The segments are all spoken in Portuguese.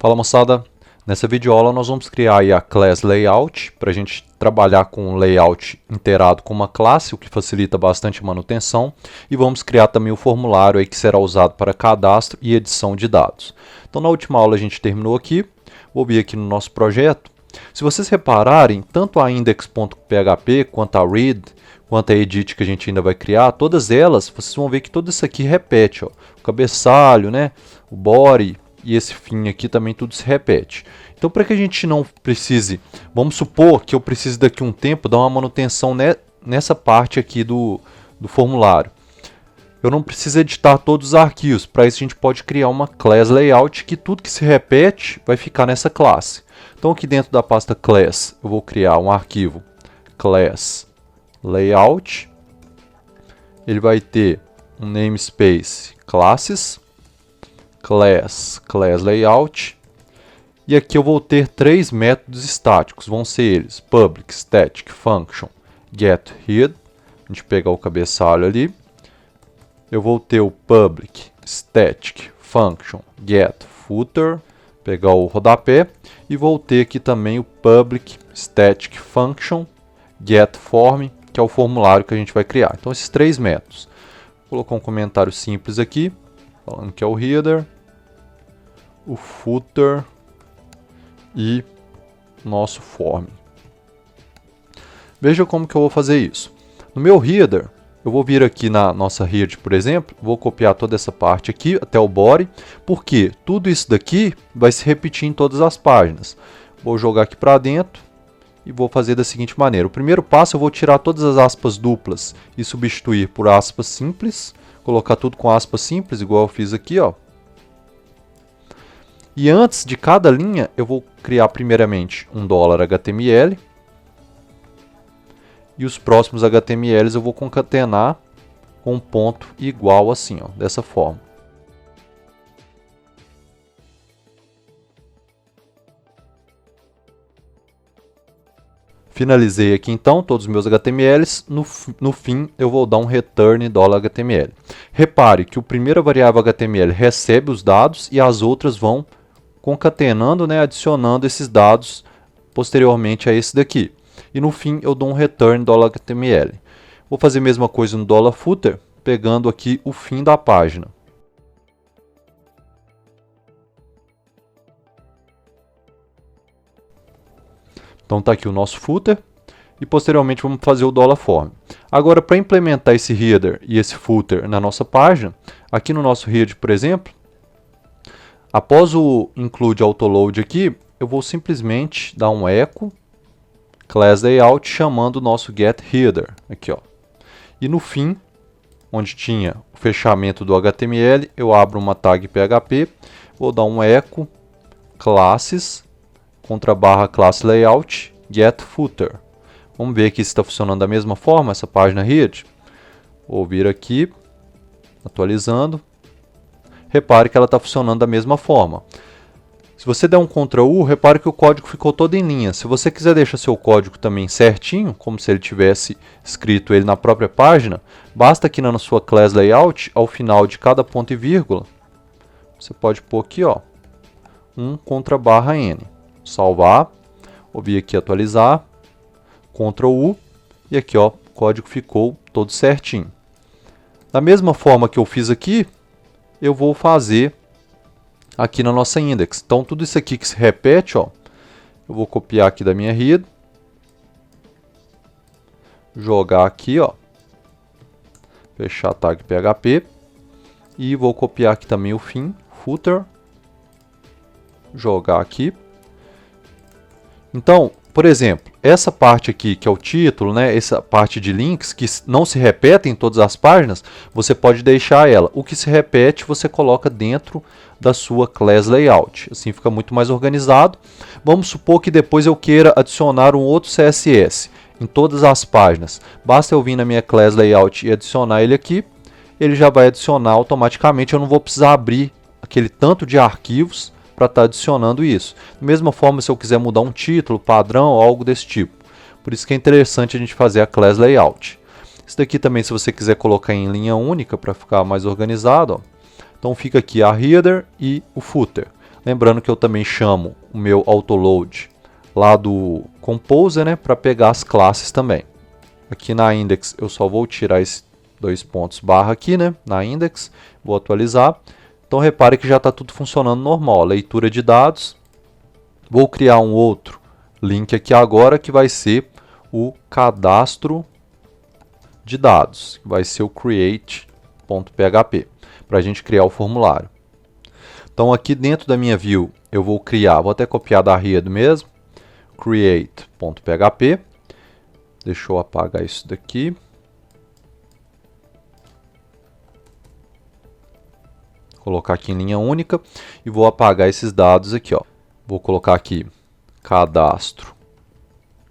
Fala moçada, nessa videoaula nós vamos criar aí a class layout para a gente trabalhar com um layout inteirado com uma classe, o que facilita bastante a manutenção, e vamos criar também o formulário aí que será usado para cadastro e edição de dados. Então na última aula a gente terminou aqui, vou vir aqui no nosso projeto. Se vocês repararem, tanto a index.php quanto a read, quanto a edit que a gente ainda vai criar, todas elas, vocês vão ver que tudo isso aqui repete, ó, o cabeçalho, né, o body, e esse fim aqui também tudo se repete. Então, para que a gente não precise, vamos supor que eu precise daqui a um tempo dar uma manutenção nessa parte aqui do formulário. Eu não preciso editar todos os arquivos, para isso a gente pode criar uma class layout que tudo que se repete vai ficar nessa classe. Então aqui dentro da pasta class eu vou criar um arquivo class layout. Ele vai ter um namespace classes, class layout, e aqui eu vou ter três métodos estáticos, vão ser eles public static function getHead, a gente pegar o cabeçalho ali, eu vou ter o public static function getFooter, pegar o rodapé, e vou ter aqui também o public static function getForm, que é o formulário que a gente vai criar. Então esses três métodos. Vou colocar um comentário simples aqui, falando que é o header, o footer e nosso form. Veja como que eu vou fazer isso. No meu header, eu vou vir aqui na nossa head, por exemplo, vou copiar toda essa parte aqui até o body, porque tudo isso daqui vai se repetir em todas as páginas. Vou jogar aqui para dentro e vou fazer da seguinte maneira. O primeiro passo eu vou tirar todas as aspas duplas e substituir por aspas simples. Colocar tudo com aspas simples, igual eu fiz aqui, ó. E antes de cada linha, eu vou criar primeiramente um $HTML. E os próximos HTMLs eu vou concatenar com um ponto igual assim, ó, dessa forma. Finalizei aqui então todos os meus HTMLs, no fim eu vou dar um return $HTML. Repare que o primeiro variável HTML recebe os dados e as outras vão concatenando, né, adicionando esses dados posteriormente a esse daqui. E no fim eu dou um return $HTML. Vou fazer a mesma coisa no $footer, pegando aqui o fim da página. Então está aqui o nosso footer e posteriormente vamos fazer o $form. Agora, para implementar esse header e esse footer na nossa página, aqui no nosso header, por exemplo, após o include autoload aqui, eu vou simplesmente dar um echo class layout chamando o nosso getHeader aqui, ó. E no fim, onde tinha o fechamento do HTML, eu abro uma tag PHP, vou dar um echo classes /class layout getFooter. Vamos ver aqui se está funcionando da mesma forma essa página head. Vou vir aqui, atualizando. Repare que ela está funcionando da mesma forma. Se você der um Ctrl U, repare que o código ficou todo em linha. Se você quiser deixar seu código também certinho, como se ele tivesse escrito ele na própria página, basta aqui na sua class layout, ao final de cada ponto e vírgula, você pode pôr aqui, ó, um /n. Salvar, vou vir aqui atualizar, Ctrl U, e aqui, ó, o código ficou todo certinho. Da mesma forma que eu fiz aqui, eu vou fazer aqui na nossa index. Então tudo isso aqui que se repete, ó, eu vou copiar aqui da minha head, jogar aqui, ó, fechar a tag PHP, e vou copiar aqui também o fim, footer, jogar aqui. Então, por exemplo, essa parte aqui, que é o título, né, essa parte de links, que não se repetem em todas as páginas, você pode deixar ela. O que se repete, você coloca dentro da sua class layout. Assim fica muito mais organizado. Vamos supor que depois eu queira adicionar um outro CSS em todas as páginas. Basta eu vir na minha class layout e adicionar ele aqui. Ele já vai adicionar automaticamente. Eu não vou precisar abrir aquele tanto de arquivos para estar adicionando isso. Da mesma forma, se eu quiser mudar um título, padrão ou algo desse tipo. Por isso que é interessante a gente fazer a class layout. Isso daqui também, se você quiser colocar em linha única para ficar mais organizado, ó. Então fica aqui a header e o footer. Lembrando que eu também chamo o meu autoload lá do Composer, né, para pegar as classes também. Aqui na index eu só vou tirar esses 2 pontos barra aqui, né, na index, vou atualizar. Então repare que já está tudo funcionando normal, leitura de dados. Vou criar um outro link aqui agora que vai ser o cadastro de dados, que vai ser o create.php, para a gente criar o formulário. Então aqui dentro da minha view eu vou criar, vou até copiar da head mesmo, create.php. Deixa eu apagar isso daqui. Colocar aqui em linha única e vou apagar esses dados aqui, ó. Vou colocar aqui cadastro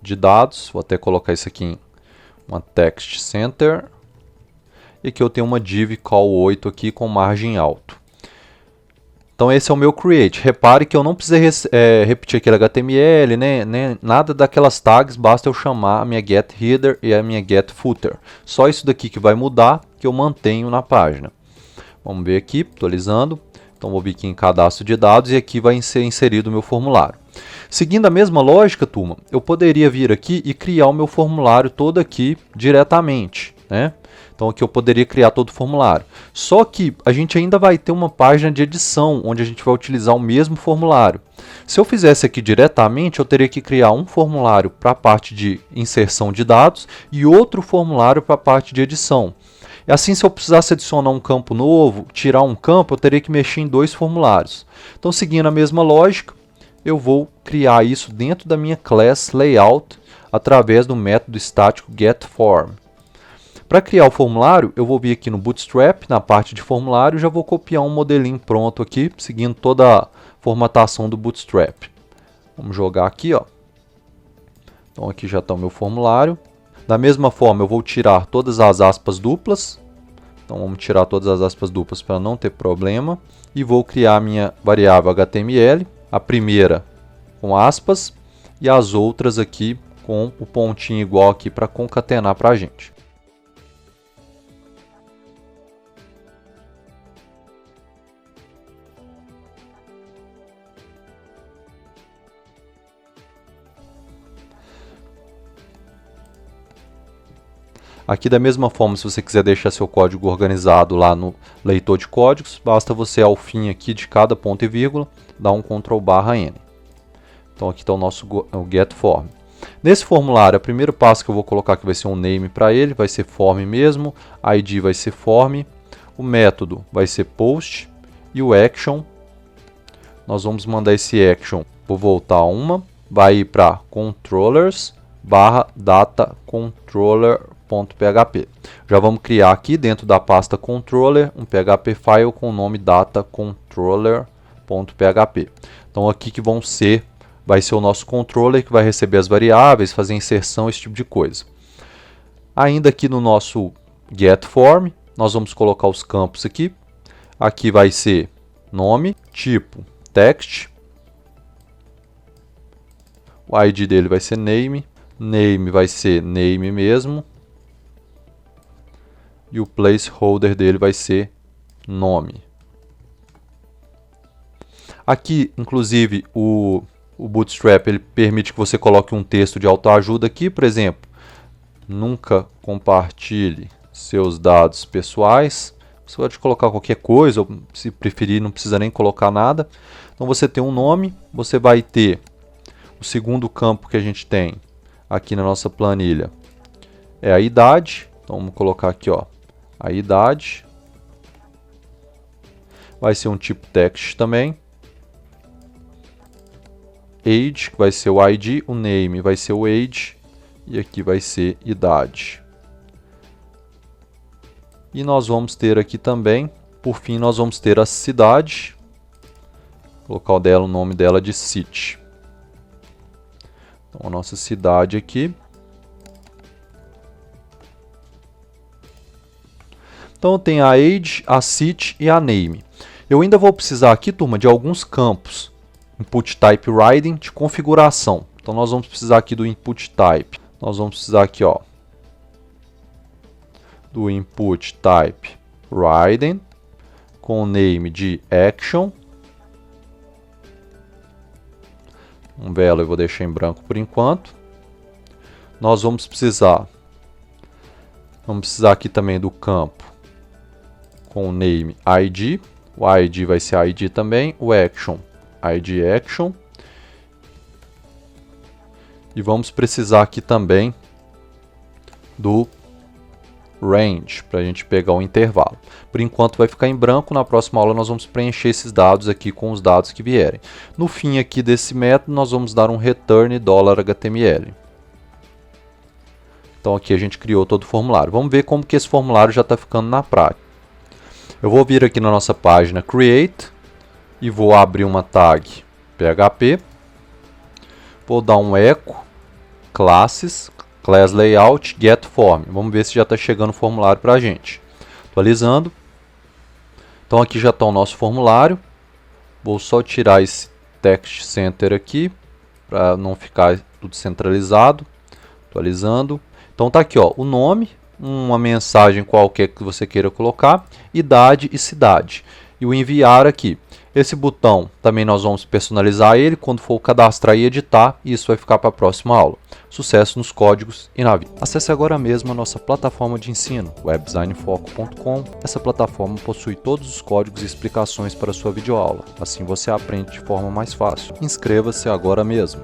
de dados, vou até colocar isso aqui em uma text center. E aqui eu tenho uma div call 8 aqui com margem alto. Então esse é o meu create. Repare que eu não precisei repetir aquele HTML, né, nada daquelas tags, basta eu chamar a minha getHeader e a minha getFooter. Só isso daqui que vai mudar, que eu mantenho na página. Vamos ver aqui, atualizando. Então vou vir aqui em cadastro de dados e aqui vai ser inserido o meu formulário. Seguindo a mesma lógica, turma, eu poderia vir aqui e criar o meu formulário todo aqui diretamente, né? Então aqui eu poderia criar todo o formulário. Só que a gente ainda vai ter uma página de edição, onde a gente vai utilizar o mesmo formulário. Se eu fizesse aqui diretamente, eu teria que criar um formulário para a parte de inserção de dados e outro formulário para a parte de edição. E assim, se eu precisasse adicionar um campo novo, tirar um campo, eu teria que mexer em 2 formulários. Então, seguindo a mesma lógica, eu vou criar isso dentro da minha class layout através do método estático getForm. Para criar o formulário, eu vou vir aqui no Bootstrap, na parte de formulário, já vou copiar um modelinho pronto aqui, seguindo toda a formatação do Bootstrap. Vamos jogar aqui, ó. Então aqui já está o meu formulário. Da mesma forma, eu vou tirar todas as aspas duplas. Então vamos tirar todas as aspas duplas para não ter problema. E vou criar a minha variável HTML, a primeira com aspas e as outras aqui com o pontinho igual aqui para concatenar para a gente. Aqui da mesma forma, se você quiser deixar seu código organizado lá no leitor de códigos, basta você ao fim aqui de cada ponto e vírgula, dar um Ctrl/N. Então aqui está o nosso getForm. Nesse formulário, o primeiro passo que eu vou colocar aqui vai ser um name para ele, vai ser form mesmo, ID vai ser form, o método vai ser post e o action, nós vamos mandar esse action, vou voltar uma, vai ir para controllers/datacontroller.php. Já vamos criar aqui dentro da pasta controller um PHP file com o nome datacontroller.php. Então aqui que vai ser o nosso controller que vai receber as variáveis, fazer inserção, esse tipo de coisa. Ainda aqui no nosso getForm, nós vamos colocar os campos aqui. Aqui vai ser nome, tipo text, o ID dele vai ser name, name vai ser name mesmo, e o placeholder dele vai ser nome. Aqui, inclusive, o Bootstrap ele permite que você coloque um texto de autoajuda aqui, por exemplo, nunca compartilhe seus dados pessoais. Você pode colocar qualquer coisa, ou se preferir não precisa nem colocar nada. Então você tem um nome, você vai ter o segundo campo que a gente tem aqui na nossa planilha, é a idade. Então vamos colocar aqui, ó, a idade. Vai ser um tipo text também. Age, que vai ser o ID, o name vai ser o age, e aqui vai ser idade. E nós vamos ter aqui também, por fim, nós vamos ter a cidade. Vou colocar o nome dela de city. Então, a nossa cidade aqui. Então, tem a age, a city e a name. Eu ainda vou precisar aqui, turma, de alguns campos. Input type writing de configuração. Então, nós vamos precisar aqui do input type. Nós vamos precisar aqui, ó, do input type writing com o name de action. um belo eu vou deixar em branco por enquanto. Nós vamos precisar aqui também do campo com o name ID. O ID vai ser ID também. O action, ID action. E vamos precisar aqui também do range, para a gente pegar o intervalo. Por enquanto vai ficar em branco, na próxima aula nós vamos preencher esses dados aqui com os dados que vierem. No fim aqui desse método nós vamos dar um return $HTML. Então aqui a gente criou todo o formulário. Vamos ver como que esse formulário já está ficando na prática. Eu vou vir aqui na nossa página Create e vou abrir uma tag PHP. Vou dar um echo classes, class layout, get form. Vamos ver se já está chegando o formulário para a gente. Atualizando. Então aqui já está o nosso formulário. Vou só tirar esse text center aqui para não ficar tudo centralizado. Atualizando. Então tá aqui, ó, o nome, uma mensagem qualquer que você queira colocar, idade e cidade. E o enviar aqui. Esse botão também nós vamos personalizar ele quando for cadastrar e editar, e isso vai ficar para a próxima aula. Sucesso nos códigos e na vida. Acesse agora mesmo a nossa plataforma de ensino, webdesignfoco.com. Essa plataforma possui todos os códigos e explicações para a sua videoaula. Assim você aprende de forma mais fácil. Inscreva-se agora mesmo.